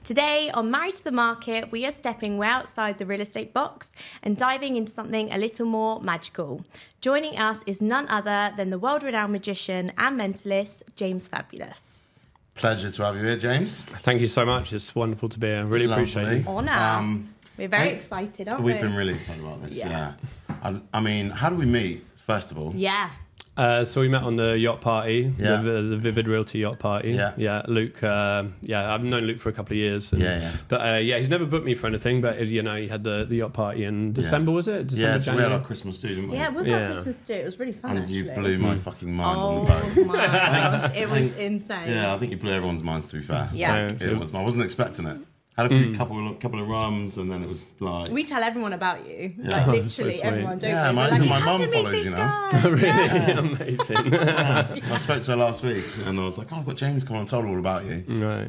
Today on Married to the Market, we are stepping way outside the real estate box and diving into something a little more magical. Joining us is none other than the world-renowned magician and mentalist, James Fabulous. Pleasure to have you here, James. Thank you so much. It's wonderful to be here. Really appreciate it. Honour. We're very excited, aren't we? We've been really excited about this, yeah. I mean, how do we meet, first of all? Yeah. So we met on the yacht party, Yeah. the Vivid Realty yacht party. Yeah. Luke. I've known Luke for a couple of years. But he's never booked me for anything. But he had the yacht party in December, was it? December, so we had our Christmas do, didn't we? Yeah, it was our Christmas do. It was really fun, And you actually. blew my fucking mind on the boat. Oh my gosh, it was insane. Yeah, I think you blew everyone's minds, to be fair. Yeah. It was. I wasn't expecting it. Had a few couple of rums, and then it was like... We tell everyone about you. Yeah. Like, Oh, literally, so sweet. everyone, don't Yeah, we? my We're like, mum "How to meet follows, this you know." guy?" Really amazing. I spoke to her last week, and I was like, I've got James coming and told her all about you. Right.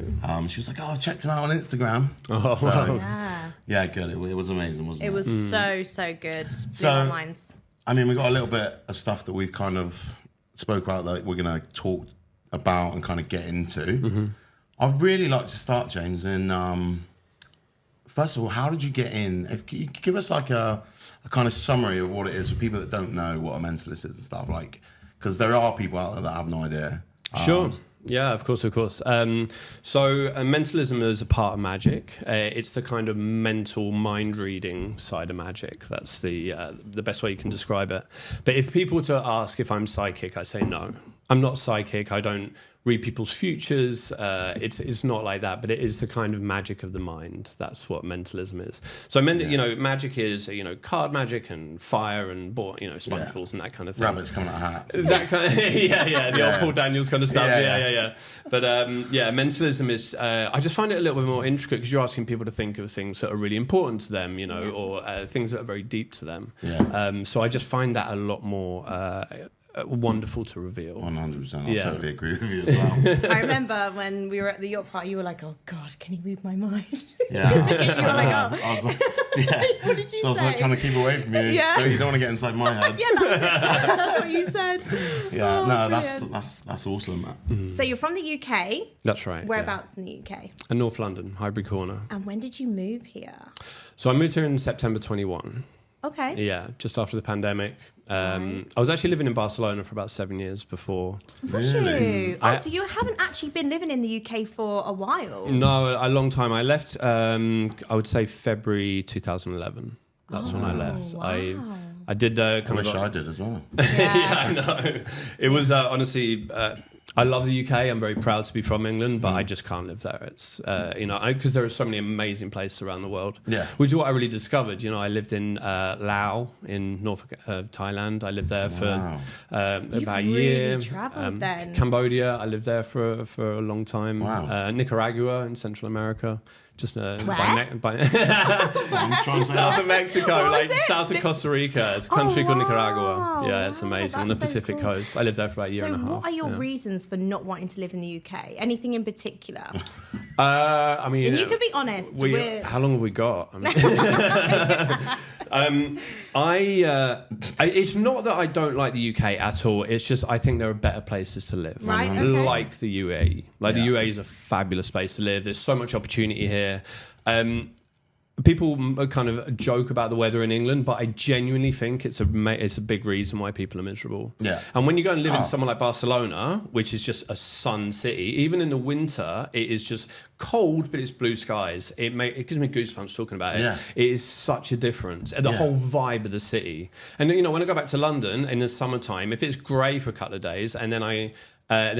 She was like, I've checked him out on Instagram. Oh, So, wow. Yeah, good. It was amazing, wasn't it? It was so good. Blew So- our minds. I mean, we've got a little bit of stuff that we've kind of spoke about that we're going to talk about and kind of get into. I'd really like to start, James, in... First of all, how did you get in? If you could give us like a kind of summary of what it is for people that don't know what a mentalist is and stuff, like, because there are people out there that have no idea. Sure. Yeah, of course. So mentalism is a part of magic. It's the kind of mental mind reading side of magic. That's the best way you can describe it. But if people were to ask if I'm psychic, I say no. I'm not psychic. I don't read people's futures. It's not like that, but it is the kind of magic of the mind. That's what mentalism is. So magic is card magic and fire and sponge balls and that kind of thing. Rabbits coming out of hats. That kind of, the old Paul Daniels kind of stuff. Yeah. But mentalism is. I just find it a little bit more intricate because you're asking people to think of things that are really important to them, or things that are very deep to them. Yeah. So I just find that a lot more. Wonderful to reveal. 100%. I totally agree with you as well. I remember when we were at the yacht party, you were like, "Oh God, can you read my mind?" Yeah. You were like, "Oh." I was like, What did you So I was like say? trying to keep away from you. Yeah. So you don't want to get inside my head. Yeah, that's what you said. Yeah. Oh, No, brilliant. that's awesome. So you're from the UK. That's right. Whereabouts in the UK? And North London, Highbury Corner. And when did you move here? So I moved here in September 21. Okay. Yeah, just after the pandemic. I was actually living in Barcelona for about 7 years before. Was Really? you? So you haven't actually been living in the UK for a while? No, a long time. I left, I would say February 2011. That's when I left. Wow. I did I kind wish of... I did as well. Yeah, I know. It was honestly... I love the UK. I'm very proud to be from England, but I just can't live there. It's because there are so many amazing places around the world. Yeah. Which is what I really discovered. I lived in Laos in North Thailand. I lived there for about a year. Really travelled then. Cambodia. I lived there for a long time. Wow. Nicaragua in Central America. Just Where? just south of Mexico, What was it? south of Costa Rica. It's a country called Nicaragua. Wow. Yeah, it's amazing on the That's so Pacific cool. coast. I lived there for about a year and a half. So what are your yeah. reasons for not wanting to live in the UK? Anything in particular? I mean, And you can be honest. how long have we got? I mean, it's not that I don't like the UK at all. It's just I think there are better places to live, Right, okay. like the UAE. The UAE is a fabulous place to live. There's so much opportunity here. People kind of joke about the weather in England, but I genuinely think it's a big reason why people are miserable. Yeah. And when you go and live in somewhere like Barcelona, which is just a sun city, even in the winter, it is just cold, but it's blue skies. It gives me goosebumps talking about it. Yeah. It is such a difference. The whole vibe of the city. And when I go back to London in the summertime, if it's grey for a couple of days, and then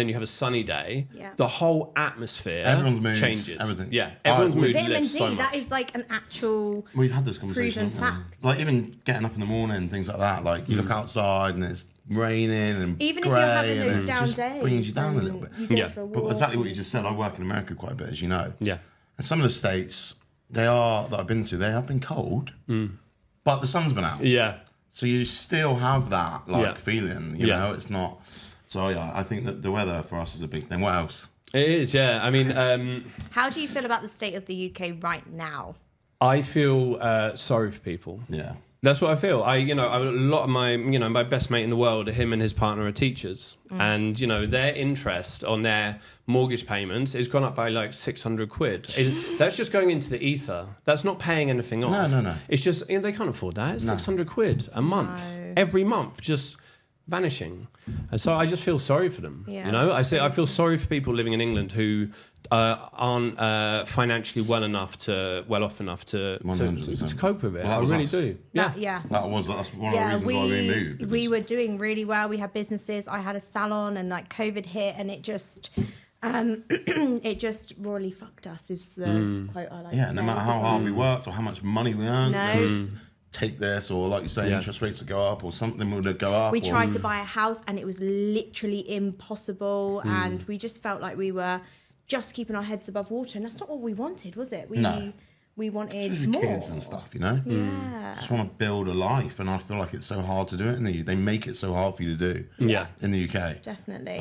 you have a sunny day, the whole atmosphere Everyone's mood, changes. everything. Yeah, everyone's mood Vitamin lifts D, so much. that is like an actual We've had this conversation. proven fact. Like even getting up in the morning and things like that. Like you look outside and it's raining and Even if grey you're having and those it down just days, brings you down a little bit. you go Yeah. for a But walk. exactly what you just said. I work in America quite a bit, as you know. Yeah. And some of the states that I've been to, they have been cold, but the sun's been out. Yeah. So you still have that feeling. You Yeah. know, it's not. So yeah, I think that the weather for us is a big thing. What else? It is, yeah. I mean, How do you feel about the state of the UK right now? I feel sorry for people. Yeah. That's what I feel. A lot of my best mate in the world, him and his partner are teachers, and their interest on their mortgage payments has gone up by like 600 quid. That's just going into the ether. That's not paying anything off. No. It's just they can't afford that. It's 600 quid a month, every month, just vanishing. And so I just feel sorry for them. Yeah, I feel sorry for people living in England who aren't financially well off enough to cope with it. Well, I really us. do. That's one of the reasons why we moved. We were doing really well. We had businesses. I had a salon, and like COVID hit, and it just it just royally fucked us. Is the quote I like. Yeah, to no say. matter how hard we worked or how much money we earned, No. it was take this, or like you say, interest rates would go up, or something would go up. We tried to buy a house, and it was literally impossible, and we just felt like we were just keeping our heads above water, and that's not what we wanted, was it? We wanted more. Kids and stuff, Yeah. Just want to build a life, and I feel like it's so hard to do it. They make it so hard for you to do. Yeah. In the UK, Definitely.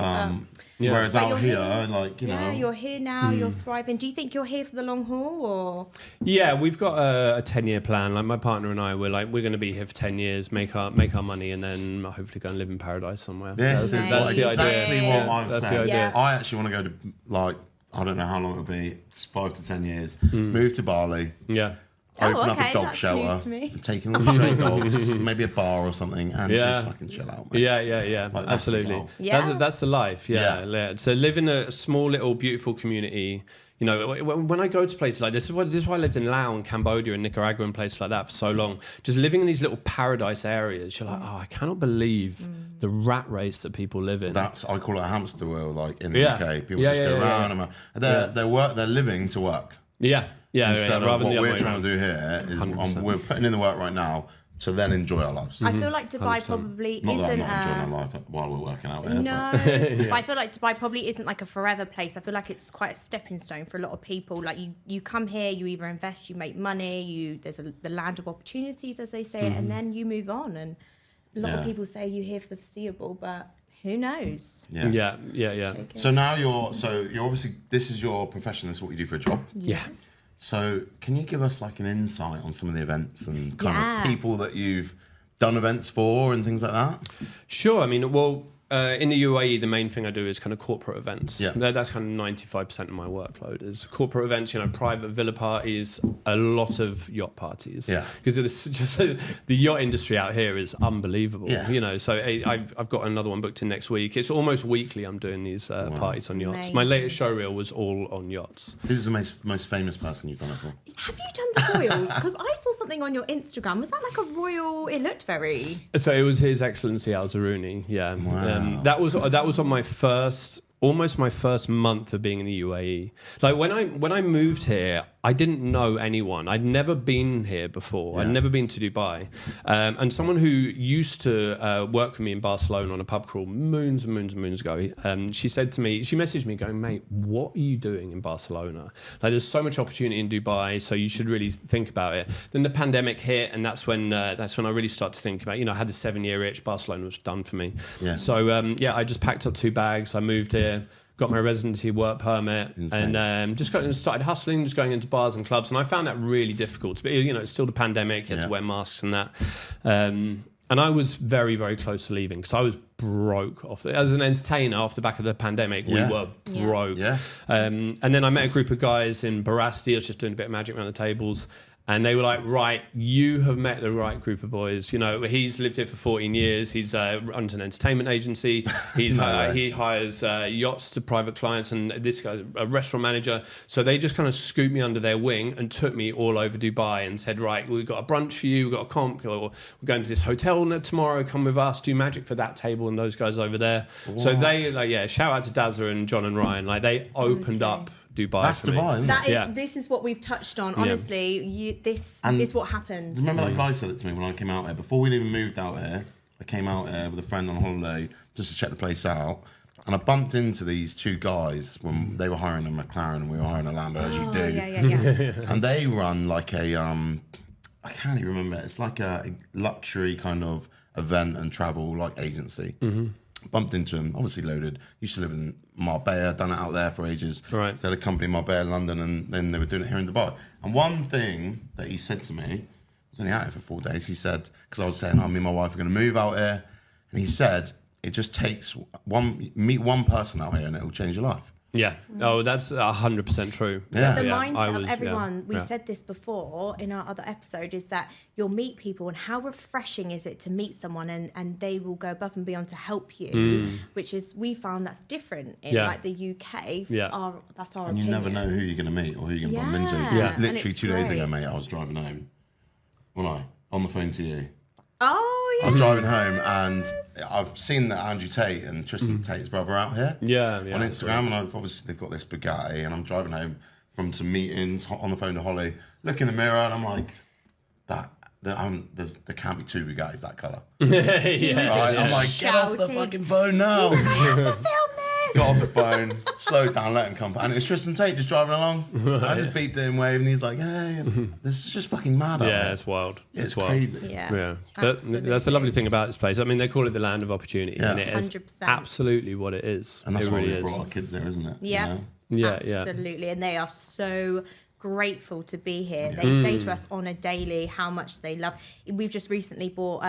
whereas But out you're here, you're here now. You're thriving. Do you think you're here for the long haul, or? Yeah, we've got a 10-year plan. Like my partner and I, we're going to be here for 10 years, make our money, and then hopefully go and live in paradise somewhere. this is That's the exactly idea. what I've That's the said. idea. I actually want to go to I don't know how long it'll be, 5 to 10 years. Move to Bali. Yeah. Open up okay, a dog that's shelter, news to me. taking all the stray dogs, maybe a bar or something, and just fucking chill out, mate. Yeah, Like, that's the absolutely. goal. Yeah. That's the life. Yeah. So live in a small, little, beautiful community. When I go to places like this is why I lived in Laos and Cambodia and Nicaragua and places like that for so long. Just living in these little paradise areas, you're like, I cannot believe the rat race that people live in. I call it a hamster wheel, like in the UK. People just go around and they're living to work. Yeah. Instead of rather than what the we're other way trying around. to do here is 100%. we're putting in the work right now to then enjoy our lives. I feel like Dubai 100%. probably Not that I'm isn't not enjoying my life while we're working out here. No, but I feel like Dubai probably isn't like a forever place. I feel like it's quite a stepping stone for a lot of people. Like you come here, you either invest, you make money, there's the land of opportunities, as they say, and then you move on. And a lot of people say you're here for the foreseeable, but who knows? Yeah. So now you're obviously, this is your profession. This is what you do for a job. Yeah. So can you give us like an insight on some of the events and kind Yeah. of people that you've done events for and things like that? Sure. I mean, in the UAE, the main thing I do is kind of corporate events. Yeah. That's kind of 95% of my workload is corporate events, private villa parties, a lot of yacht parties. Yeah. Because it's just the yacht industry out here is unbelievable. Yeah. So I've got another one booked in next week. It's almost weekly I'm doing these parties on yachts. Amazing. My latest show reel was all on yachts. Who's the most famous person you've done it for? Have you done the royals? Because I saw something on your Instagram. Was that like a royal? It looked very. So it was His Excellency Al Zaruni. Yeah. Wow. That was on my almost my first month of being in the UAE. Like when I moved here, I didn't know anyone. I'd never been here before. I'd never been to Dubai. And someone who used to work for me in Barcelona on a pub crawl moons and moons and moons ago, she messaged me going, mate, what are you doing in Barcelona? Like there's so much opportunity in Dubai, so you should really think about it. Then the pandemic hit, and that's when I really started to think about, I had a 7-year itch. Barcelona was done for me. Yeah. So I just packed up 2 bags. I moved here. Got my residency work permit. Insane. And just started hustling, just going into bars and clubs, and I found that really difficult. But it's still the pandemic; you had to wear masks and that. And I was very, very close to leaving because I was broke as an entertainer off the back of the pandemic. Yeah. We were broke. Yeah. And then I met a group of guys in Barasti. I was just doing a bit of magic around the tables. And they were like, right, you have met the right group of boys. He's lived here for 14 years. He's runs an entertainment agency. He hires yachts to private clients. And this guy's a restaurant manager. So they just kind of scooped me under their wing and took me all over Dubai and said, right, we've got a brunch for you. We've got a comp. Or we're going to this hotel tomorrow. Come with us. Do magic for that table and those guys over there. Wow. So they, shout out to Dazza and John and Ryan. Like they opened up Dubai. That's for me. Dubai, isn't it? This is what we've touched on. Honestly, this is what happens. Remember that guy said it to me when I came out here? Before we even moved out here, I came out here with a friend on holiday just to check the place out. And I bumped into these 2 guys when they were hiring a McLaren and we were hiring a Lambo, as you do. Yeah. And they run like a, I can't even remember. It's like a luxury kind of event and travel like agency. Mm-hmm. Bumped into him, obviously loaded. Used to live in Marbella, done it out there for ages. Right. So they had a company in Marbella, London, and then they were doing it here in Dubai. And one thing that he said to me was only out here for 4 days. He said, because I was saying, me and my wife are going to move out here. And he said, it just takes meet one person out here and it will change your life. Yeah. Oh, that's 100% true. Yeah. The Yeah, mindset of everyone, we yeah. said this before in our other episode, is that you'll meet people and how refreshing is it to meet someone and they will go above and beyond to help you, which is, we found that's different in like the UK. Yeah. That's our And you opinion. never know who you're going to meet or who you're going to bump into. Yeah. And Literally it's 2 days ago, great. mate, I was driving home. On the phone to you. Oh, I was driving home and I've seen that Andrew Tate and Tristan Tate's brother out here Yeah. on Instagram, and they've got this Bugatti, and I'm driving home from some meetings on the phone to Holly, look in the mirror, and I'm like, there can't be 2 Bugattis that colour. Right? I'm like, get off the Shouting. fucking phone now. I have to film this. Got off the phone, slowed down, let him come. And it was Tristan Tate just driving along. I just beeped him, waved, and he's like, hey, this is just fucking mad out Yeah, there. it's wild. It's wild. crazy. Yeah, but that's a lovely thing about this place. I mean, they call it the land of opportunity, Yeah. and it is 100%. absolutely what it is. And that's it why really we is. brought our kids there, isn't it? Yeah. You know? Yeah. Absolutely. And they are so grateful to be here. They say to us on a daily how much they love. We've just recently bought,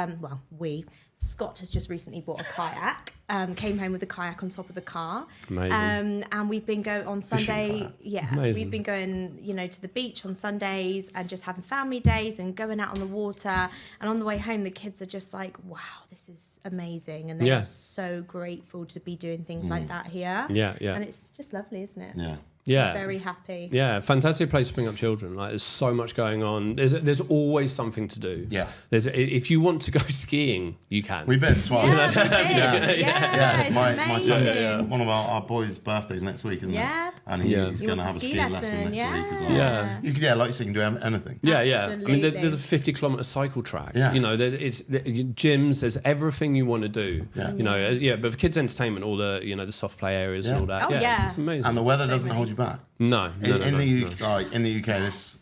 Scott has just recently bought a kayak, came home with a kayak on top of the car. Amazing. And we've been going on Sunday. kayak. Yeah. Amazing. We've been going, to the beach on Sundays and just having family days and going out on the water. And on the way home, the kids are just like, wow, this is amazing. And they Yeah. are so grateful to be doing things like that here. Yeah. And it's just lovely, isn't it? Yeah. Yeah. Very happy. Yeah, fantastic place to bring up children. Like, there's so much going on. There's always something to do. Yeah. If you want to go skiing, you can. We've been twice. Yeah, we did. Yeah, it's My son, amazing. one of our boys' birthdays next week, isn't Yeah. it? And he's Yours going to is have a ski skiing lesson, lesson next week as well. Yeah. You could, like you said, you can do anything. Yeah. I mean, there's Absolutely. a 50-kilometre cycle track. Yeah. It's gyms. There's everything you want to do. Yeah. But for kids' entertainment, all the the soft play areas and all that. Oh, yeah. It's amazing. And the weather So doesn't many. hold you back. No. In the UK, this,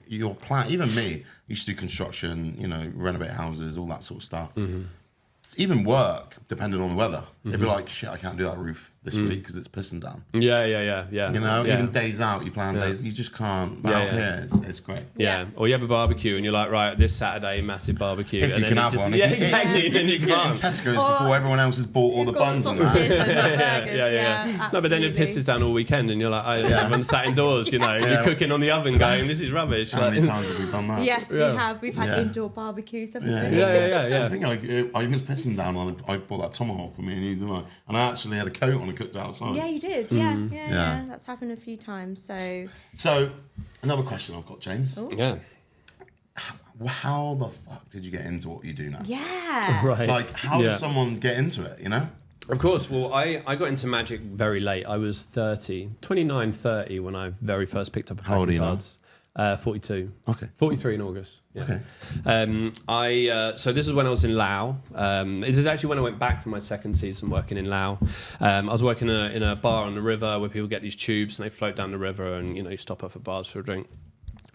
your plan, even me, used to do construction, renovate houses, all that sort of stuff. Even work, depending on the weather. It'd be like, shit, I can't do that roof this week because it's pissing down. Yeah. Even days out, you plan days, you just can't. But out here, it's great. Yeah, or you have a barbecue and you're like, right, this Saturday, massive barbecue. If and you then can have one. Yeah, If you- exactly. And then you You can get in can't. Tesco's Or before everyone else has bought all the Got buns and sausages that. and the burgers. Yeah. No, but then it absolutely. pisses down all weekend and you're like, everyone's sat indoors, You're cooking on the oven going, this is rubbish. How many times have we done that? Yes, Yeah. we have. We've had Yeah. indoor barbecues, haven't Yeah. we? Yeah. I think I was pissing down on. I bought that tomahawk for me and you, didn't I? And I actually had a coat on and cooked outside. Yeah, you did. Yeah. Yeah. That's happened a few times. So, So, another question I've got, James. Yeah. How the fuck did you get into what you do now? yeah. Right. Like, how Yeah. does someone get into it? Of course. Well, I got into magic very late. I was 29, 30 when I very first picked up a pack How old of are you now? cards. 42. Okay. 43 in August. Yeah. Okay. So this is when I was in Laos. This is actually when I went back for my second season working in Laos. I was working in a bar on the river where people get these tubes and they float down the river and you stop off at bars for a drink.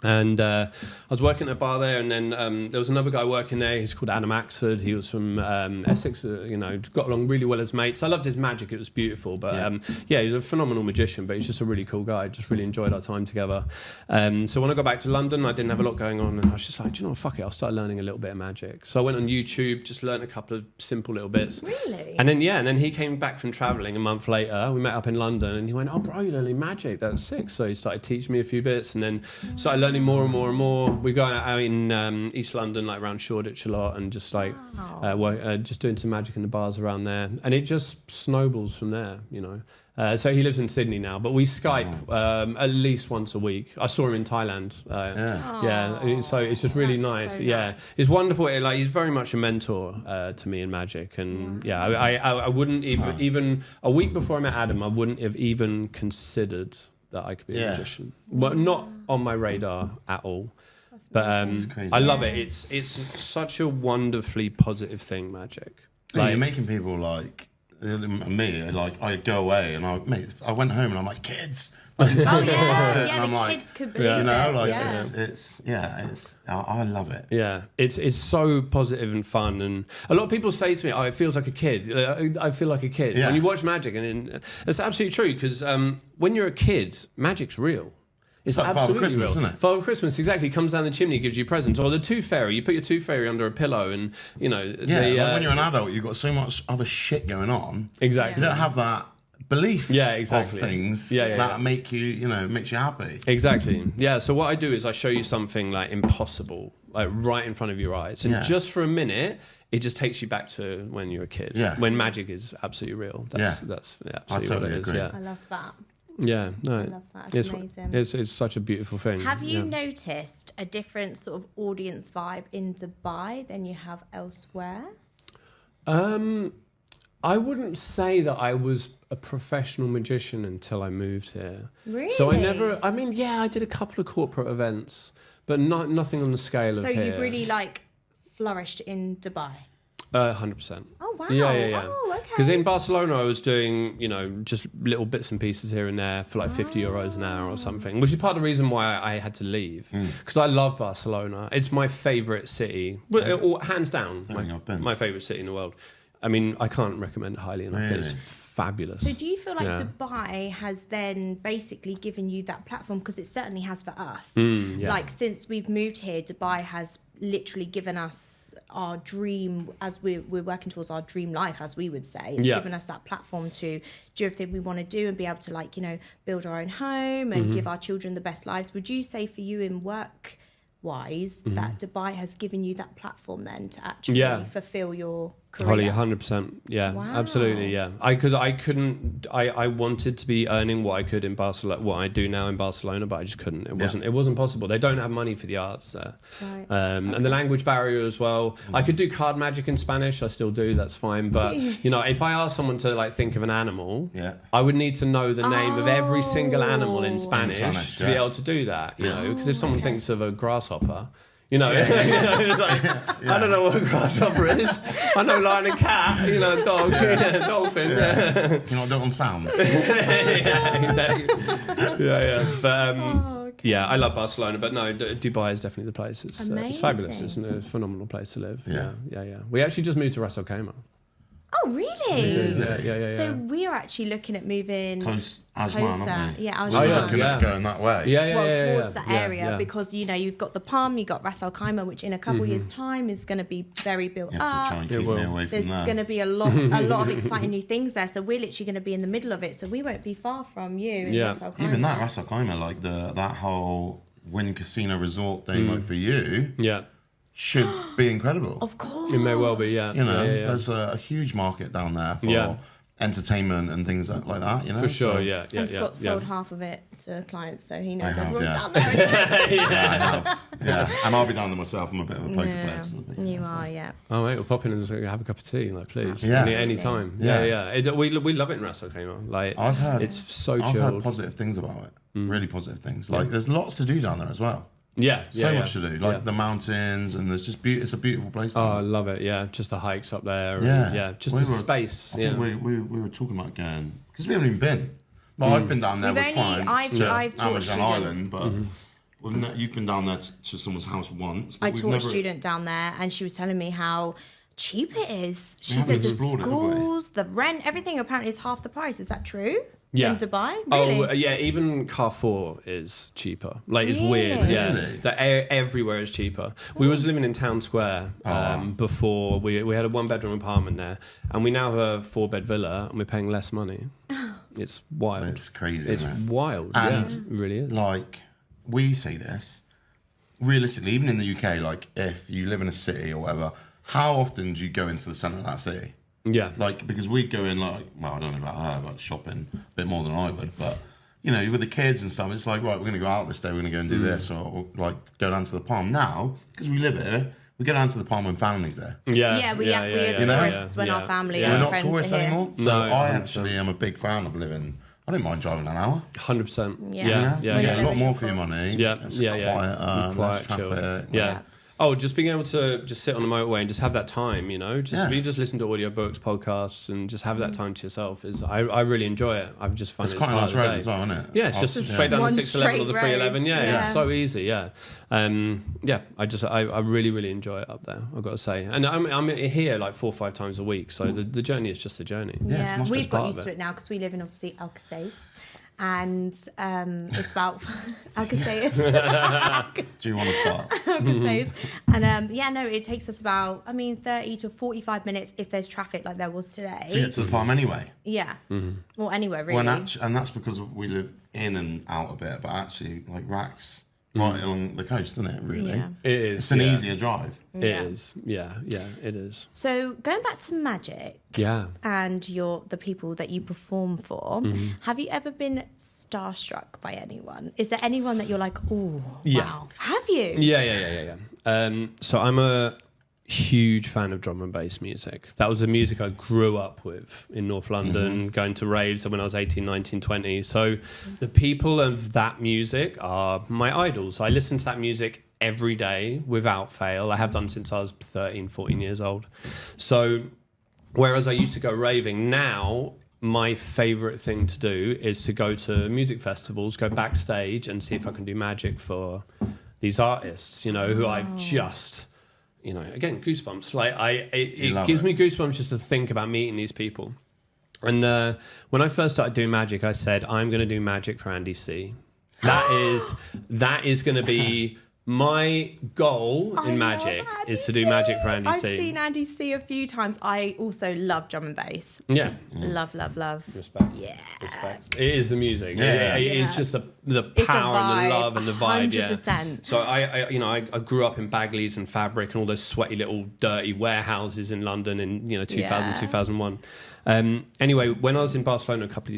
And I was working at a bar there, and then there was another guy working there. He's called Adam Axford. He was from Essex. Got along really well as mates. I loved his magic; it was beautiful. But he's a phenomenal magician. But he's just a really cool guy. Just really enjoyed our time together. So when I got back to London, I didn't have a lot going on, and I was just like, do you know what? Fuck it, I'll start learning a little bit of magic. So I went on YouTube, just learned a couple of simple little bits. Really? And then he came back from travelling a month later. We met up in London, and he went, "Oh, bro, you're learning magic. That's sick." So he started teaching me a few bits, and then started learning more and more and more. We go out in East London, like around Shoreditch a lot, and just just doing some magic in the bars around there, and it just snowballs from there. So he lives in Sydney now, but we Skype at least once a week. I saw him in Thailand. So it's just really nice. So Yeah, nice. it's wonderful. He's very much a mentor to me in magic, and I wouldn't even a week before I met Adam, I wouldn't have even considered that I could be a magician. Well, not on my radar at all. But crazy. I love it. It's such a wonderfully positive thing, magic. You're making people like me. Like I go away and I went home and I'm like, kids. Oh and yeah, I'm the like, kids could believe it. I love it. Yeah, it's so positive and fun, and a lot of people say to me, "Oh, it feels like a kid." I feel like a kid when you watch magic, and it's absolutely true because when you're a kid, magic's real. It's like Father absolutely Christmas, real. isn't it? Father Christmas, exactly. Comes down the chimney, gives you presents. Or the Tooth Fairy. You put your Tooth Fairy under a pillow and, you know... Yeah, like when you're an adult, you've got so much other shit going on. Exactly. You don't have that belief exactly. of things that make you, makes you happy. Exactly. Yeah, so what I do is I show you something like impossible, like right in front of your eyes. And just for a minute, it just takes you back to when you were a kid. Yeah. When magic is absolutely real. That's absolutely totally what it is. agree. Yeah. I love that. Yeah, no, I love that. It's amazing. It's such a beautiful thing. Have you noticed a different sort of audience vibe in Dubai than you have elsewhere? I wouldn't say that I was a professional magician until I moved here. Really? So I did a couple of corporate events, but nothing on the scale of So here. you've really flourished in Dubai. 100%. Oh wow! Yeah. Oh, okay. Because in Barcelona, I was doing, just little bits and pieces here and there for like 50 euros an hour or something, which is part of the reason why I had to leave. Because I love Barcelona. It's my favourite city, hands down, my favourite city in the world. I mean, I can't recommend it highly enough. Really? It's fabulous. So do you feel like Dubai has then basically given you that platform? Because it certainly has for us. Like since we've moved here, Dubai has literally given us our dream, as we're working towards our dream life, as we would say. It's given us that platform to do everything we want to do and be able to build our own home and give our children the best lives. Would you say for you in work wise that Dubai has given you that platform then to actually fulfill your career? Holly, 100%. Yeah, Wow. absolutely. Yeah, because I couldn't. I wanted to be earning what I could in Barcelona, what I do now in Barcelona, but I just couldn't. It wasn't possible. They don't have money for the arts there, Right. And the language barrier as well. I could do card magic in Spanish. I still do. That's fine. But if I asked someone to think of an animal, I would need to know the name of every single animal in Spanish to be able to do that. Because if someone thinks of a grasshopper. I don't know what a grasshopper is. I know lion and cat, dog, dolphin. You're not doing sound. Exactly. But I love Barcelona, but no, Dubai is definitely the place. It's fabulous. It's a phenomenal place to live. Yeah. We actually just moved to Ras Al Khaimah. Oh, really? Yeah. So we are actually looking at moving Closer. Yeah, We're looking at going that way. Towards that area because you've got the Palm, you've got Ras Al Khaimah, which in a couple years' time is going to be very built You have to up. try and keep me away from There's going to be a lot of exciting new things there. So we're literally going to be in the middle of it. So we won't be far from you in Ras Al Khaimah. Even that Ras Al Khaimah, that whole Wynn Casino Resort thing, for you, should be incredible. Of course. It may well be, There's a huge market down there for entertainment and things like that, For sure, yeah. And Scott sold half of it to clients, so he knows I have, everyone down there. I have. Yeah. And I'll be down there myself. I'm a bit of a poker player. You are, yeah. Oh, mate, we'll pop in and just have a cup of tea, please. Yeah. Any time. Yeah. We love it in Ras Al Khaimah. I've heard it's so chilled. I've heard positive things about it. Really positive things. There's lots to do down there as well. So much to do, the mountains, and there's just it's a beautiful place. I love it. Yeah, just the hikes up there. Just the space. I think we were talking about going because we haven't even been. Well, I've been down there with clients to Amazon Island, but you've been down there to someone's house once. I taught a student down there, and she was telling me how cheap it is. She said the schools, the rent, everything apparently is half the price. Is that true? In Dubai? Really? Oh, yeah, even Carrefour is cheaper. It's weird, That everywhere is cheaper. We was living in Town Square before. We had a 1-bedroom apartment there, and we now have a 4-bed villa, and we're paying less money. It's wild. It's crazy, It's wild, and it really is. We say this, realistically, even in the UK, if you live in a city or whatever, how often do you go into the centre of that city? Yeah. Because we go in I don't know about her, but shopping a bit more than I would. But, with the kids and stuff, it's right, we're going to go out this day, we're going to go and do this, or go down to the Palm. Now, because we live here, we go down to the Palm when family's there. Yeah, we are tourists when our family and our friends are here. We're not tourists anymore. So I actually am a big fan of living. I don't mind driving an hour. 100%. Yeah. A lot more for your money. It's quieter, less traffic. Yeah. Oh, just being able to just sit on the motorway and just have that time, you just listen to audiobooks, podcasts, and just have that time to yourself. I really enjoy it. I've just found it's quite a nice road as well, isn't it? Yeah, it's just straight down the 611 or the 311. Yeah, it's so easy. Yeah, I really, really enjoy it up there. I've got to say, and I'm here 4 or 5 times a week, so the journey is just a journey. Yeah, we've got used to it now because we live in obviously Al Qusais. and it's about Alcaceus. Do you want to start? Alcaceus. And it takes us about 30 to 45 minutes if there's traffic like there was today. To get to the palm anyway. Yeah. Or anywhere really. And that's because we live in and out a bit, but actually like Rack's right along the coast, isn't it, really? Yeah. It is. It's an easier drive. It is. Yeah, it is. So going back to magic and the people that you perform for, have you ever been starstruck by anyone? Is there anyone that you're like, oh, wow. Have you? Yeah. So I'm a huge fan of drum and bass music. That was the music I grew up with in North London, going to raves when I was 18, 19, 20. So the people of that music are my idols. I listen to that music every day without fail. I have done since I was 13, 14 years old. So whereas I used to go raving, now my favourite thing to do is to go to music festivals, go backstage and see if I can do magic for these artists, who I've just... again, goosebumps. It gives me goosebumps just to think about meeting these people. And when I first started doing magic, I said, I'm going to do magic for Andy C. That is going to be my goal in magic, is to do magic for Andy C. I've seen Andy C a few times. I also love drum and bass. Yeah. Love. Respect. Yeah. Respect. It is the music. Yeah. It is just the power and the love and the vibe. 100%. Yeah. So I grew up in Bagleys and Fabric and all those sweaty little dirty warehouses in London in 2000, 2001. Anyway, when I was in Barcelona not a couple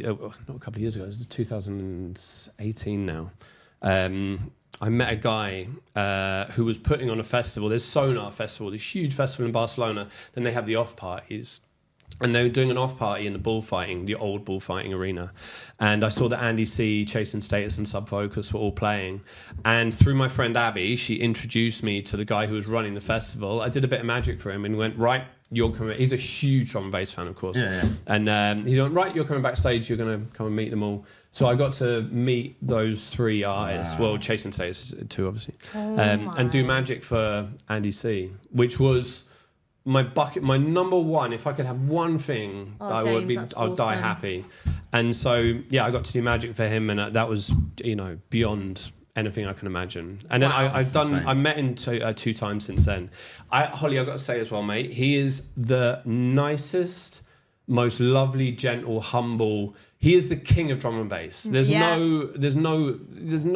of years ago, it was 2018 now. I met a guy who was putting on a festival. There's Sonar Festival, this huge festival in Barcelona. Then they have the off parties. And they were doing an off party in the bullfighting, the old bullfighting arena. And I saw that Andy C, Chasing Status and Subfocus were all playing. And through my friend Abby, she introduced me to the guy who was running the festival. I did a bit of magic for him and went, right, you're coming. He's a huge drum and bass fan, of course. Yeah. And he went, right, you're coming backstage. You're going to come and meet them all. So I got to meet those three artists. Wow. Well, Chasing Status too, obviously. And do magic for Andy C, which was my number one. If I could have one thing, I'd die happy. And so, I got to do magic for him, and that was, beyond anything I can imagine. And then I met him two times since then. Holly, I've got to say as well, mate, he is the nicest, most lovely, gentle, humble. He is the king of drum and bass. There's no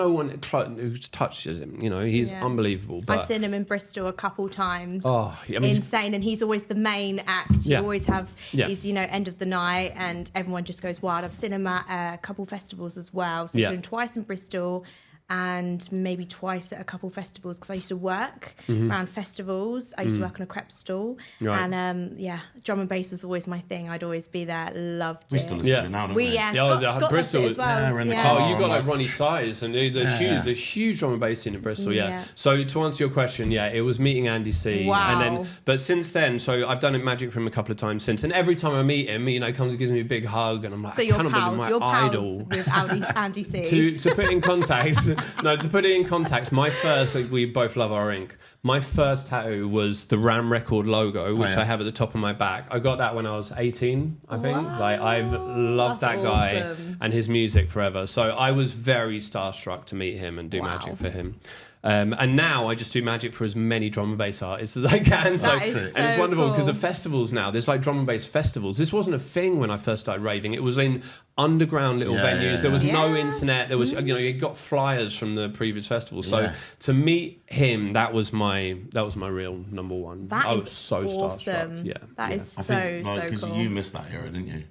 one who touches him. He's unbelievable. But I've seen him in Bristol a couple times. Insane. Insane, and he's always the main act. You always have his, end of the night, and everyone just goes wild. I've seen him at a couple festivals as well. So I've seen him twice in Bristol, and maybe twice at a couple festivals, because I used to work around festivals. I used to work on a crepe stall. Right. And drum and bass was always my thing. I'd always be there. Loved it. We still listen to it now, don't we? Scott Bristol loves it as well. Yeah, we're in the car. Oh, you got like Ronnie Size and the huge drum and bass scene in Bristol, So to answer your question, it was meeting Andy C. Wow. And then, but since then, so I've done magic for him a couple of times since, and every time I meet him, he comes and gives me a big hug, and I'm like, so you're pals with Andy C. To put it in context, my first, we both love our ink. My first tattoo was the Ram Record logo, which I have at the top of my back. I got that when I was 18, I think. Wow. Like, I've loved that guy and his music forever. So I was very starstruck to meet him and do magic for him. And now I just do magic for as many drum and bass artists as I can. And it's wonderful because cool. the festivals now, there's like drum and bass festivals. This wasn't a thing when I first started raving. It was in underground little venues. There was no internet. There was, you got flyers from the previous festivals. So to meet him, that was my real number one. I was so starstruck. Yeah, that is so cool. Because you missed that era, didn't you?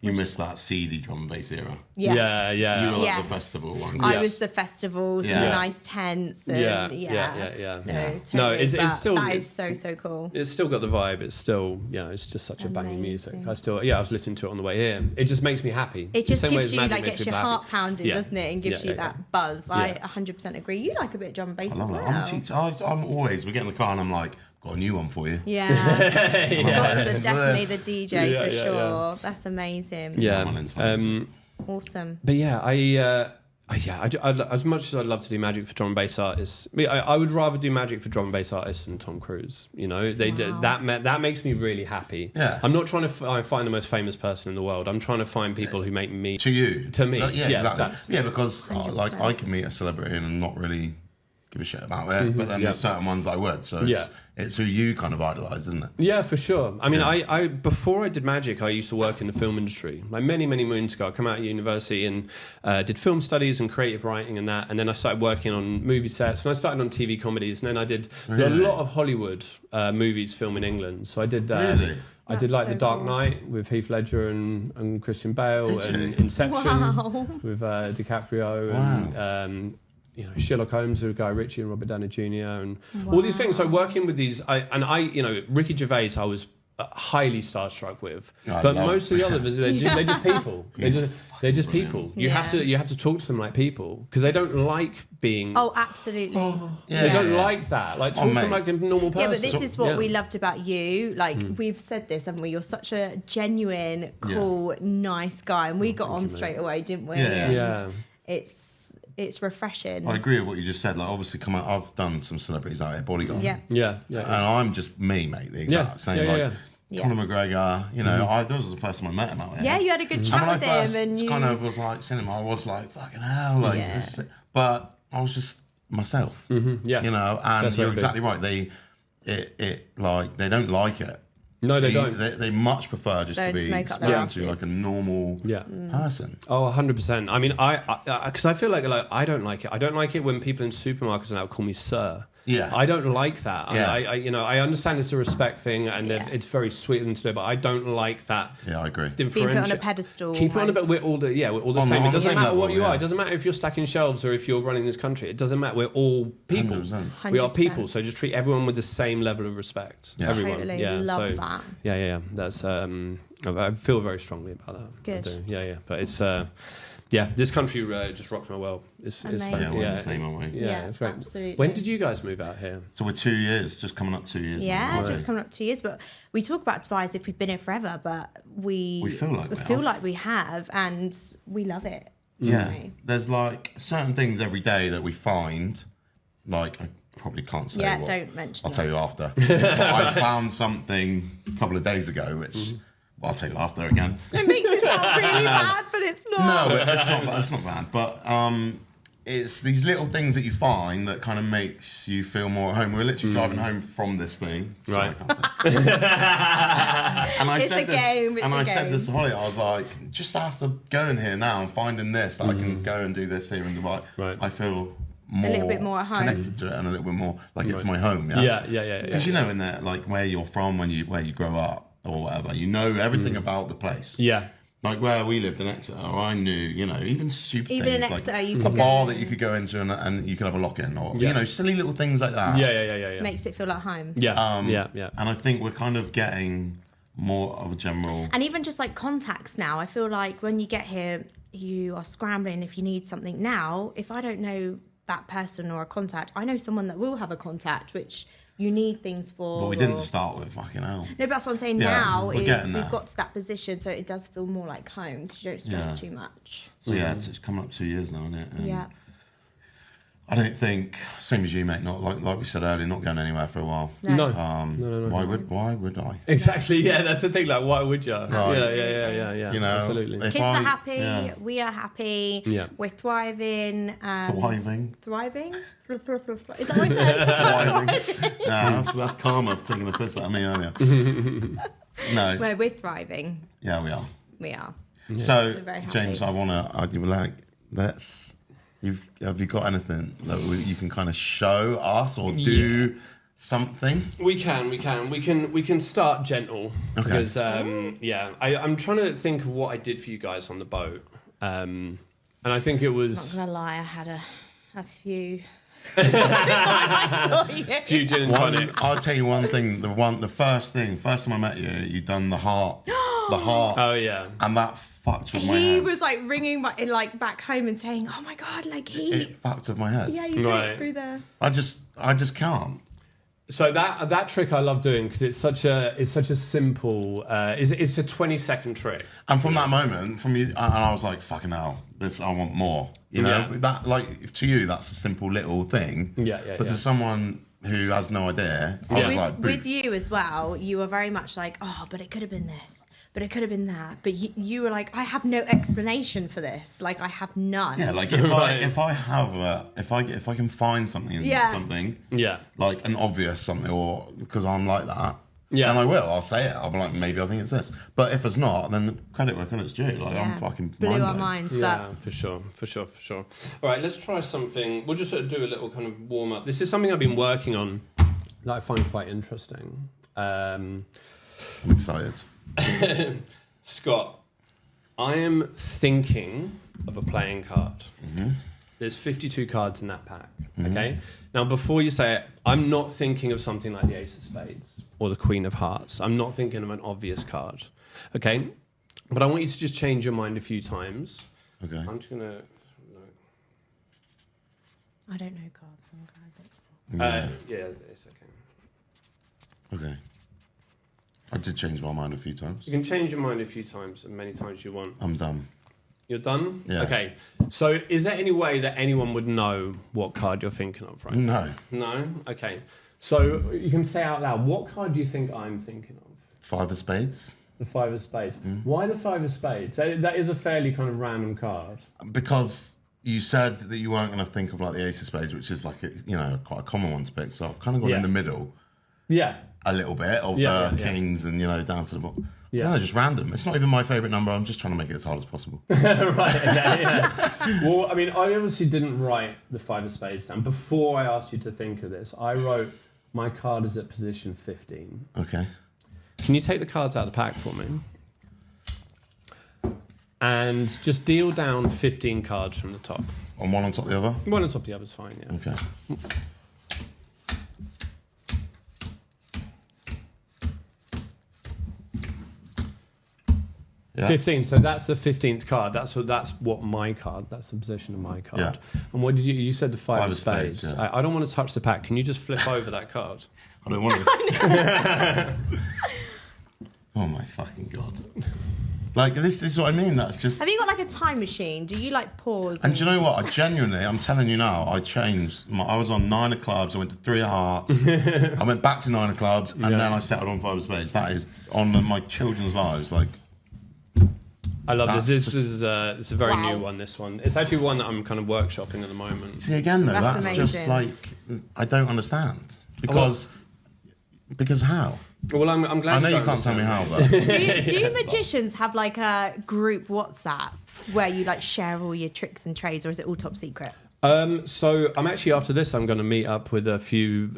You missed that CD drum and bass era. Yes. Yeah. You were like the festival one. I was the festivals and the nice tents. And No, it's still... That is so cool. It's still got the vibe. It's still, it's just such a banging music. I was listening to it on the way here. It just makes me happy. It just gives you, gets your heart pounding, doesn't it? And gives you that buzz. I 100% agree. You like a bit of drum and bass as well. I'm always, we get in the car and I'm like, got a new one for you. Yeah. Scott's definitely the DJ for sure. That's amazing. Yeah. Awesome. But As much as I'd love to do magic for drum and bass artists, I would rather do magic for drum and bass artists than Tom Cruise. You know, that makes me really happy. Yeah. I'm not trying to find the most famous person in the world. I'm trying to find people who make me to you, to me. Exactly. Because like I can meet a celebrity and not really give a shit about it, but then there's certain ones that I would. So it's who you kind of idolise, isn't it? Yeah, for sure. I mean, I before I did magic, I used to work in the film industry. Like many moons ago, I come out of university and did film studies and creative writing and that. And then I started working on movie sets, and I started on TV comedies. And then I did a lot of Hollywood movies filmed in England. So I did. I did like The Dark Knight with Heath Ledger and Christian Bale, and Inception with DiCaprio and. You know, Sherlock Holmes with Guy Ritchie and Robert Downey Jr. and all these things. So working with these, Ricky Gervais, I was highly starstruck with. But most of the others, they're just people. They're just people. You have to talk to them like people because they don't like being. Oh, absolutely. They don't like that. Like talk to them like a normal person. Yeah, but this is what we loved about you. Like we've said this, haven't we? You're such a genuine, cool, nice guy, and we got on straight away, didn't we? Yeah. It's refreshing. I agree with what you just said. Like, obviously, I've done some celebrities out here, bodyguard. Yeah. And I'm just me, mate. The exact same. Conor McGregor. You know, that was the first time I met him out here. Yeah, you had a good chat with him, and you kind of was like cinema. I was like, fucking hell, like this is it. But I was just myself. Yeah, you know, and you're exactly right. They don't like it. No, they don't. They much prefer just to be spoken to like a normal person. Oh, 100%. I mean, because I feel like I don't like it. I don't like it when people in supermarkets now call me sir. Yeah, I don't like that. Yeah. I understand it's a respect thing, and it's very sweet of them to do, but I don't like that. Yeah, I agree. Keep it on a pedestal. Keep it on a pedestal. We're all the same. It doesn't matter what you are. It doesn't matter if you're stacking shelves or if you're running this country. It doesn't matter. We're all people. 100%. We are people. So just treat everyone with the same level of respect. Yeah. Everyone. Totally. Love that. Yeah. That's I feel very strongly about that. Good. I do. Yeah. But it's this country just rocks my world. It's amazing. We're the same, aren't we? Yeah, it's great. Absolutely. When did you guys move out here? So we're 2 years, just coming up 2 years. Yeah, just coming up 2 years. But we talk about Dubai as if we've been here forever, but we feel like we have, and we love it. Yeah, there's like certain things every day that we find. Like I probably can't say. Yeah, don't mention. I'll tell you after. But I found something a couple of days ago, which. Well, I'll tell you after again. It makes it sound really bad, but it's not. No, but it's not bad. But it's these little things that you find that kind of makes you feel more at home. We were literally driving home from this thing. Sorry, Right. I can't say. And I said this to Holly. I was like, just after going here now and finding this, that I can go and do this here in Dubai, I feel more a little bit more at home, connected to it, and a little bit more like it's my home. Yeah. Because you know, in there, like where you're from, where you grow up. Or whatever, you know everything about the place. Yeah. Like where we lived in Exeter, I knew, even stupid things. In Exeter, like you a bar that you could go into and you could have a lock-in, or silly little things like that. Yeah. Makes it feel like home. Yeah. And I think we're kind of getting more of a general. And even just like contacts now, I feel like when you get here, you are scrambling if you need something. Now, if I don't know that person or a contact, I know someone that will have a contact, which you need things for. But we didn't start with fucking hell. No, but that's what I'm saying now is we've got to that position, so it does feel more like home because you don't stress too much. So it's coming up 2 years now, isn't it? And I don't think, same as you, mate, not like we said earlier, not going anywhere for a while. No. Why would I? Exactly, yeah, that's the thing, like, why would you? Right. Yeah. Absolutely. Kids are happy, we are happy, we're thriving. Thriving? Is that what I said? Thriving. That's karma for taking the piss out of me earlier. No. Well, we're thriving. Yeah, we are. We are. Yeah. So, James, have you got anything that you can kind of show us or do something? We can start gentle because I'm trying to think of what I did for you guys on the boat, and I think it was. Not gonna lie, I had a few. Few gin and tonics. I'll tell you one thing. The first time I met you, you'd done the heart. Oh yeah, and that fucked with my head. He was like ringing back home and saying, "Oh my god, it fucked with my head." Yeah, you got it through there. I just can't. So that trick I love doing because it's such a simple. It's a 20-second trick. And from that moment, from you, and I was like, "Fucking hell, I want more." You know, Yeah. that like to you that's a simple little thing. Yeah, But to someone who has no idea, I was like, With you as well, you were very much like, oh, but it could have been this, but it could have been that. But you were like, I have no explanation for this. Like, I have none. yeah, like if I can find something in something, like an obvious something, or because I'm like that. Yeah. Then I will. I'll say it. I'll be like, maybe I think it's this. But if it's not, then credit where credit's due. Like, I'm fucking blew our mind-blown. minds. Yeah, for sure. All right, let's try something. We'll just sort of do a little kind of warm up. This is something I've been working on that I find quite interesting. I'm excited. Scott, I am thinking of a playing card. Mm-hmm. There's 52 cards in that pack, okay? Now, before you say it, I'm not thinking of something like the Ace of Spades or the Queen of Hearts. I'm not thinking of an obvious card, okay? But I want you to just change your mind a few times. Okay. I'm just going to... I don't know cards, so I'm glad that. yeah, it's okay. Okay. I did change my mind a few times. You can change your mind a few times, as many times you want. I'm done. You're done? Yeah. Okay. So is there any way that anyone would know what card you're thinking of, right? No. No? Okay. So you can say out loud, what card do you think I'm thinking of? 5 of spades. The 5 of Spades. Why the 5 of Spades? That is a fairly kind of random card. Because you said that you weren't going to think of like the Ace of Spades, which is like quite a common one to pick. So I've kind of gone in the middle. Yeah. A little bit of the kings and down to the bottom. Yeah. No, just random. It's not even my favourite number. I'm just trying to make it as hard as possible. Right. Okay, yeah. Well, I mean, I obviously didn't write the 5 of Spades down. Before I asked you to think of this, I wrote my card is at position 15. Okay. Can you take the cards out of the pack for me? And just deal down 15 cards from the top. On one on top of the other? One on top of the other's fine, yeah. Okay. Yeah. 15. So that's the 15th card. That's what my card. That's the position of my card. Yeah. And what did you said the 5 of Spades, Spades. yeah. I don't want to touch the pack. Can you just flip over that card? I don't want to. Oh my fucking god! Like this is what I mean. That's just. Have you got like a time machine? Do you like pause? And do you know what? I genuinely, I'm telling you now, I changed. I was on 9 of clubs. I went to 3 of hearts. I went back to 9 of clubs, and then I settled on 5 of spades. That is on my children's lives. Like, I love this. That's This is a very new one. This one. It's actually one that I'm kind of workshopping at the moment. see again though, That's that's just amazing. like I don't understand because how? Well, I'm glad. I know you don't can't tell me understand. how, but Do you magicians have like a group WhatsApp where you like share all your tricks and trades, or is it all top secret? So I'm actually after this, I'm going to meet up with a few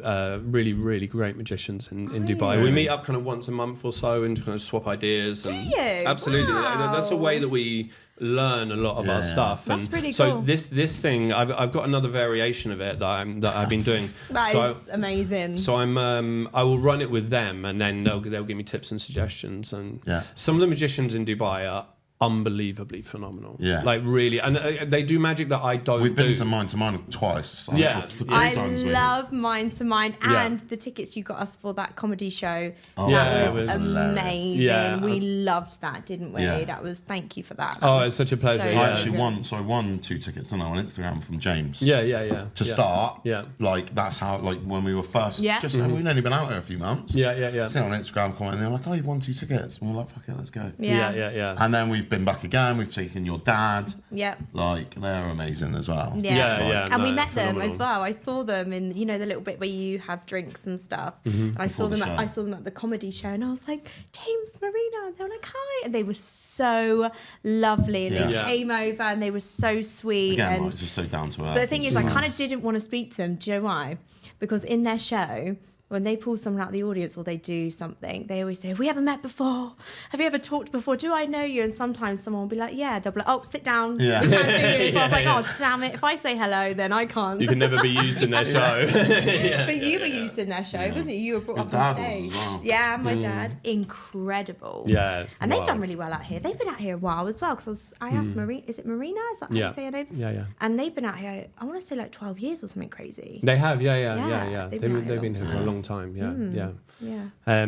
really, really great magicians in Dubai. Really? We meet up kind of once a month or so and kind of swap ideas. Do and you? Absolutely. Wow. That's a way that we learn a lot of our stuff. That's and pretty so cool. this thing, I've got another variation of it that I've been doing. That so is amazing. So I will run it with them, and then they'll give me tips and suggestions. And some of the magicians in Dubai are unbelievably phenomenal. Yeah. Like really, and they do magic that I don't. we've been do. to mine twice. Yeah. Three I times maybe. love Mind to Mind, Yeah. and the tickets you got us for that comedy show. Oh, Yeah, that it was was hilarious. amazing. Yeah. We loved that, didn't we? Yeah. That was thank you for that. Oh, That it's was such a pleasure, so yeah. I good. actually won 2 tickets on Instagram from James. Yeah. To start, Yeah. like that's how like when we were first, Yeah. just we'd only been out here a few months. Yeah. See on Instagram comment, and they're like, "Oh, you've won 2 tickets," and we're like, "Fuck it, let's go." Yeah. And then we've been back again. We've taken your dad. Yep. Like they're amazing as well. Yeah. And we no, met them phenomenal. as well. I saw them in the little bit where you have drinks and stuff. Mm-hmm. And I saw Before them. the show. I saw them at the comedy show, and I was like, James, Marina. And they were like, hi, and they were so lovely. And they Yeah. came over, and they were so sweet. Again, and like, just so down to earth. but the thing is, I Nice. kind of didn't want to speak to them. Do you know why? Because in their show, when they pull someone out of the audience or they do something, they always say, have we ever met before? Have you ever talked before? Do I know you? And sometimes someone will be like, yeah. They'll be like, oh, sit down. Yeah. We can't do this. So I was like, oh, damn it. If I say hello, then I can't. You can never be used in their show. But you were used in their show, wasn't you? You were brought Your up dad on stage. was as well. Yeah, my dad. Incredible. Yeah, it's And they've wild. done really well out here. They've been out here a while as well. Because I asked Marina, is it Marina? Is that how Yeah. you say her name? Yeah. And they've been out here, I want to say like 12 years or something crazy. They have, yeah. Yeah, They've they've been been, out here here for a long time, yeah. Yeah.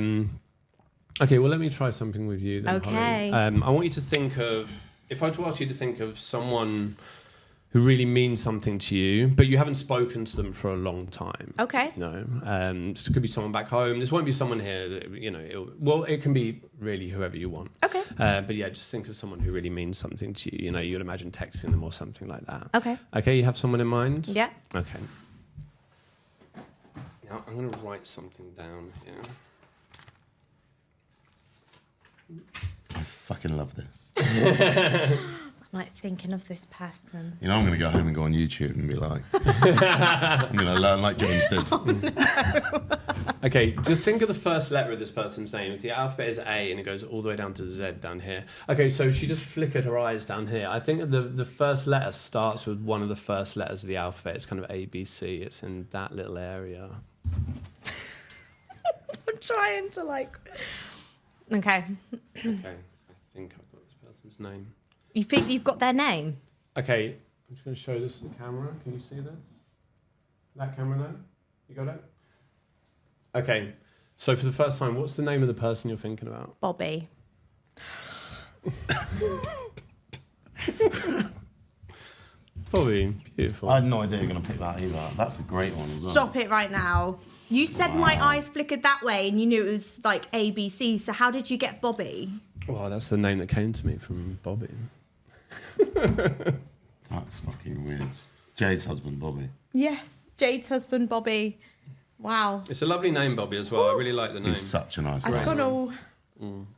Okay, well, let me try something with you then, Okay. Holly. I want you to think of, if I were to ask you to think of someone who really mean something to you, but you haven't spoken to them for a long time. Okay. You know, it could be someone back home. This won't be someone here. That, you know, it can be really whoever you want. Okay. But yeah, just think of someone who really means something to you. You know, you'd imagine texting them or something like that. Okay. Okay, you have someone in mind? Yeah. Okay. Now I'm going to write something down here. I fucking love this. I'm like thinking of this person. You know, I'm going to go home and go on YouTube and be like, I'm going to learn like James did. Oh, no. Okay, just think of the first letter of this person's name. If the alphabet is A and it goes all the way down to Z down here. Okay, so she just flickered her eyes down here. I think the first letter starts with one of the first letters of the alphabet. It's kind of A, B, C. It's in that little area. I'm trying to like... Okay. Okay, I think I've got this person's name. You think you've got their name? Okay, I'm just going to show this to the camera. Can you see this? That camera there? You got it? Okay, so for the first time, what's the name of the person you're thinking about? Bobby. Bobby, beautiful. I had no idea you were going to pick that either. That's a great one as well. Stop it right now. You said my eyes flickered that way and you knew it was like ABC, so how did you get Bobby? Well, that's the name that came to me from Bobby. That's fucking weird. Jade's husband, Bobby. Yes, Jade's husband, Bobby. Wow. It's a lovely name, Bobby, as well. I really like the name. He's such a nice I've guy. gone all...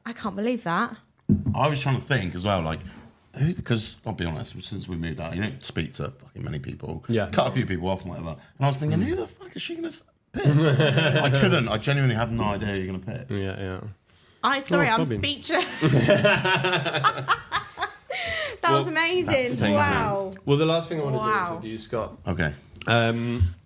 I can't believe that. I was trying to think as well, like, because I'll be honest, since we moved out, you don't speak to fucking many people. Yeah. Cut a few people off and whatever. And I was thinking, who the fuck is she going to pick? I couldn't. I genuinely had no idea who you're going to pick. Yeah, yeah. I'm sorry, I'm Bobby. speechless. That was amazing. that's Wow. Well, the last thing I want to do Wow. is with you, Scott. Okay.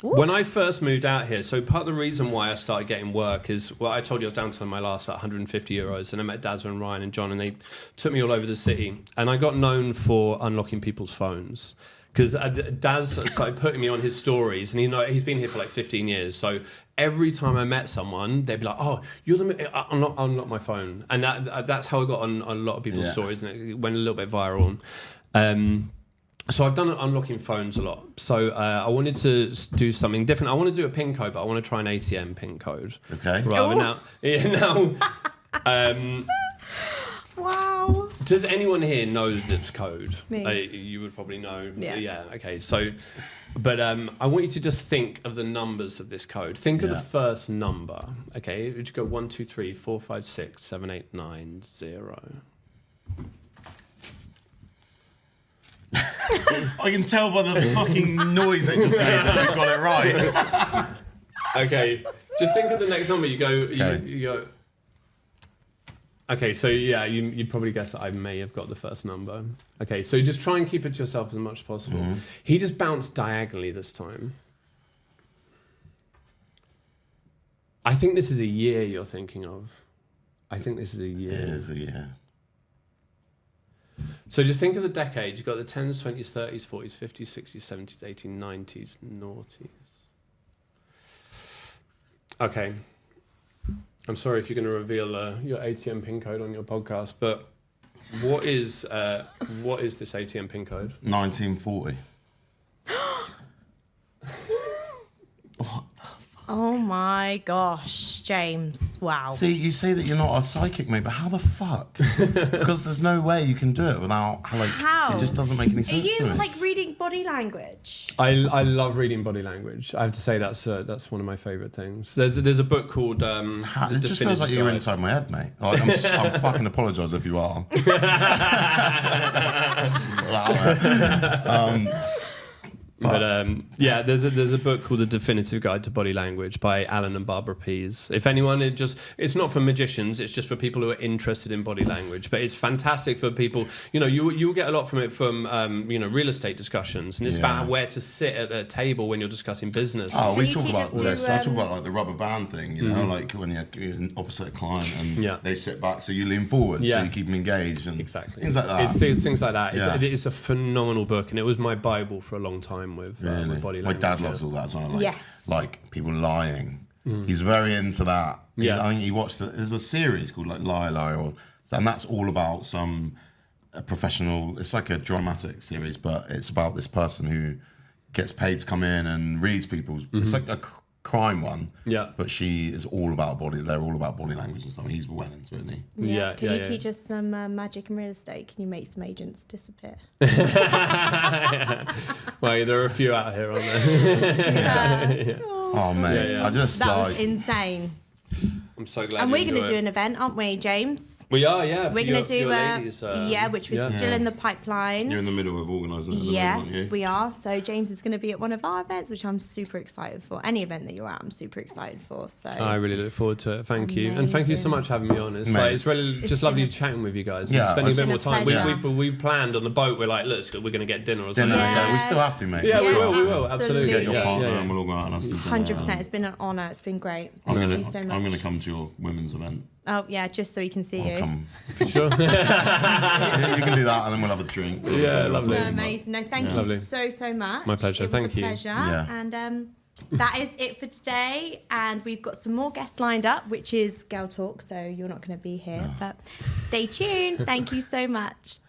When I first moved out here, so part of the reason why I started getting work is, well, I told you I was down to my last 150 euros, and I met Dazza and Ryan and John, and they took me all over the city, and I got known for unlocking people's phones. Because Daz started putting me on his stories, and he's been here for like 15 years. So every time I met someone, they'd be like, "Oh, you're the unlock my phone," and that's how I got on a lot of people's stories, and it went a little bit viral. So I've done unlocking phones a lot. So I wanted to do something different. I want to do a PIN code, but I want to try an ATM PIN code. Okay. Wow. Does anyone here know this code? Me. You would probably know. Yeah. Okay. So, but I want you to just think of the numbers of this code. Think of the first number. Okay. Would you go 1, 2, 3, 4, 5, 6, 7, 8, 9, 0? I can tell by the fucking noise it just made that we got it right. Okay. Just think of the next number. You go. Okay. You go. Okay, so yeah, you probably guess that I may have got the first number. Okay, so just try and keep it to yourself as much as possible. Mm-hmm. He just bounced diagonally this time. I think this is a year you're thinking of. I think this is a year. It is a year. So just think of the decade. You've got the 10s, 20s, 30s, 40s, 50s, 60s, 70s, 80s, 90s, noughties. Okay. I'm sorry if you're going to reveal your ATM PIN code on your podcast, but what is this ATM PIN code? 1940. Oh my gosh, James. Wow. See, you say that you're not a psychic, mate, but how the fuck? Because there's no way you can do it without, like, How? it just doesn't make any Are sense to you me. like reading body language? I love reading body language. I have to say that's one of my favourite things. There's a book called It just feels like you're inside my head, mate. Like, I'm fucking apologise if you are. Yeah, there's a book called The Definitive Guide to Body Language by Alan and Barbara Pease. If anyone, it's not for magicians, it's just for people who are interested in body language. But it's fantastic for people, you'll get a lot from it from, real estate discussions. And it's about where to sit at a table when you're discussing business. Oh, we you talk teach about us all to, this. I talk about like the rubber band thing, like when you're opposite a client and they sit back, so you lean forward, so you keep them engaged and Exactly. things like that. It's things like that. Yeah. It's a phenomenal book, and it was my Bible for a long time with body language. My dad loves all that as well. Like, Yes. like people lying. He's very into that. Yeah. I think he watched there's a series called like Lie, and that's all about some a professional. It's like a dramatic series, but it's about this person who gets paid to come in and reads people's. It's like a crime one. Yeah. But she is all about body. They're all about body language and stuff. He's well into it, isn't he? Yeah, Can you teach us some magic in real estate? Can you make some agents disappear? Well, there are a few out here, aren't there? Oh mate, I just That like. was insane. I'm so glad. And you we're going to enjoy do it. an event, aren't we, James? We are, yeah. We're going to do ladies, which was still in the pipeline. You're in the middle of organising it. at the moment, Yes, aren't you? we are. So James is going to be at one of our events, which I'm super excited for. Any event that you're at, I'm super excited for. So I really look forward to it. Thank you, and thank you so much for having me on. It's Mate. like it's really just lovely been chatting with you guys. Yeah, and spending a it's bit been more a time. pleasure. We planned on the boat. We're like, look, we're going to get dinner or something. Dinner, Yeah. so we still have to, mate. Yeah, we still will. have We to. will. Absolutely. Get your Yeah. partner Yeah. and we'll all go out and have some dinner. 100%. It's been an honour. It's been great. I'm Thank gonna, you so much. I'm gonna come to your women's event. Oh yeah, just so we can see I'll you. come. For sure. Yeah, you can do that, and then we'll have a drink. Yeah, lovely. Amazing. No, thank you Lovely. so much. My pleasure. It was Thank a you. pleasure. Yeah. And that is it for today. And we've got some more guests lined up, which is Girl Talk. So you're not going to be here, but stay tuned. Thank you so much.